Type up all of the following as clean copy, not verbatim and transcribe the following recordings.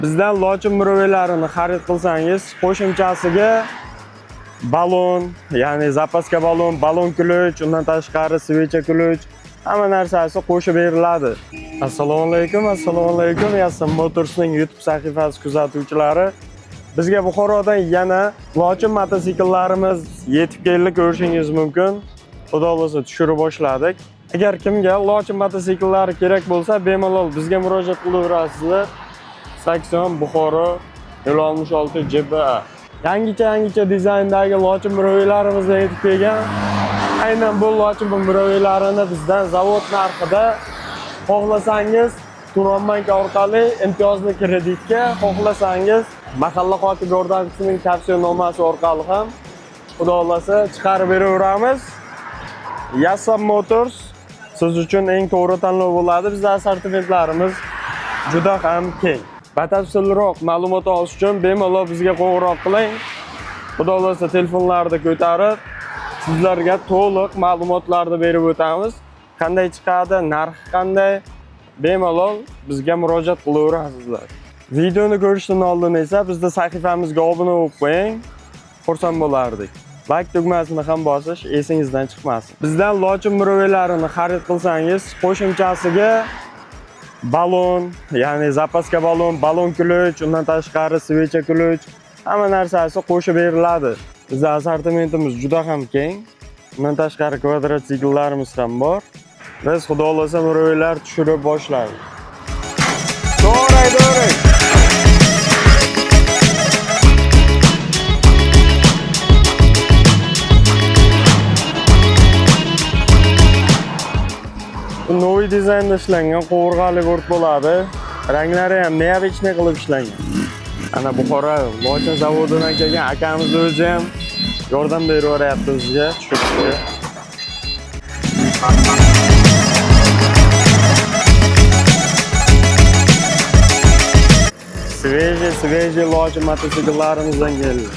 Bizdan lochin muruvvalarini xarid qilsangiz, qo'shimchasiga balon, ya'ni zapaska balon ключ, undan tashqari svecha ключ, hamma narsasi qo'shib beriladi. Assalomu alaykum. Yassam Motorsning YouTube sahifasi kuzatuvchilari. Bizga Buxorodan yana lochin mototsikllarimiz yetib keldi, ko'rishingiz mumkin. Xudo xolasa tushirib boshladik. Agar kimga lochin mototsikllari kerak bo'lsa, bemalol bizga murojaat qilaverasizlar. 80 Buxoro 066 JBA. Yangicha dizayndagi lochin muruvvaylarimiz yetib kelgan. Aynan bu lochin muruvvaylarini bizdan zavod narxida xohlasangiz Turon bank orqali imtiyozli kreditga, xohlasangiz mahalla hokimi yordamchisining tavsiyanomasi orqali ham xudo xolasa chiqarib beraveramiz. Yassam Motors siz uchun eng to'g'ri tanlov bo'ladi. Bizning assortimentlarimiz juda ham keng. Batafsilroq ma'lumot olish uchun bemalol bizga qo'ng'iroq qiling. Xudo xolasa telefonlarni ko'tarib, sizlarga to'liq ma'lumotlarni berib o'tamiz. Qanday chiqadi, narxi qanday, bemalol bizga murojaat qilaverasizlar. Videoni ko'rishdan oldin esa bizning sahifamizga obuna bo'lib qo'ying. Xursand bo'lardik. Like tugmasini ham bosish esingizdan chiqmasin. Bizdan lochin muruvvalarini xarid qilsangiz, qo'shimchasiga balon, ya'ni zapaska balon ключ, undan tashqari svecha ключ, hamma narsasi qo'shib beriladi. Bizning assortimentimiz juda ham keng. Undan tashqari kvadrotsikillarimiz ham bor. Biz xudo xolasa muruvvaylar tushirib boshlaymiz. To'g'ri. Novi dizaynda ishlangan qovurg'ali bort bo'ladi. Ranglari ham neobichniy qilib ishlangan. Ana Buxoro lochin zavodidan kelgan akamiz o'zi ham yordam beraveryapti bizga tushirishga. Sveji lochin mototsiklarimizdan keldi.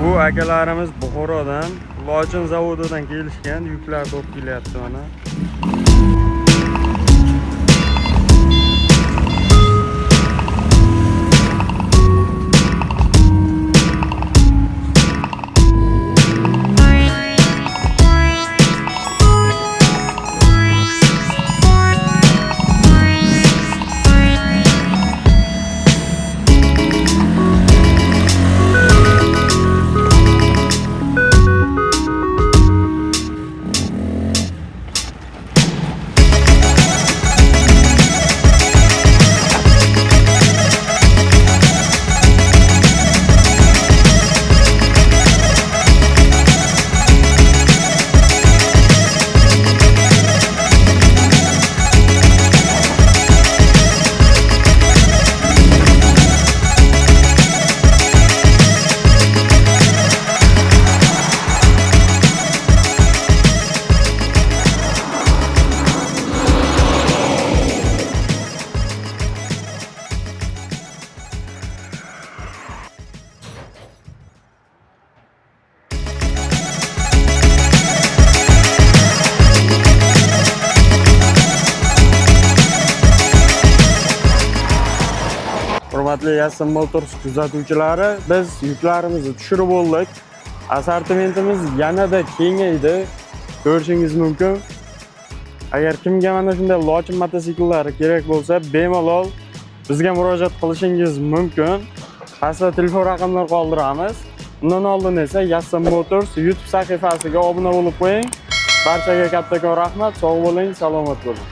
Bu akalarimiz Buxorodan lochin zavodidan kelishgan, yuklarni olib kelyapti mana. Hurmatli Yassam Motors kuzatuvchilari, biz yuklarimizni tushirib oldik. Assortimentimiz yanada kengaydi. Ko'rishingiz mumkin. Agar kimga mana shunday lochin mototsiklari kerak bo'lsa, bemalol bizga murojaat qilishingiz mumkin. Pastda telefon raqamlarini qoldiramiz. Undan oldin esa Yassam Motors YouTube sahifasiga obuna bo'lib qo'ying. Barchaga kattakon rahmat, sog' bo'ling, salomat bo'ling.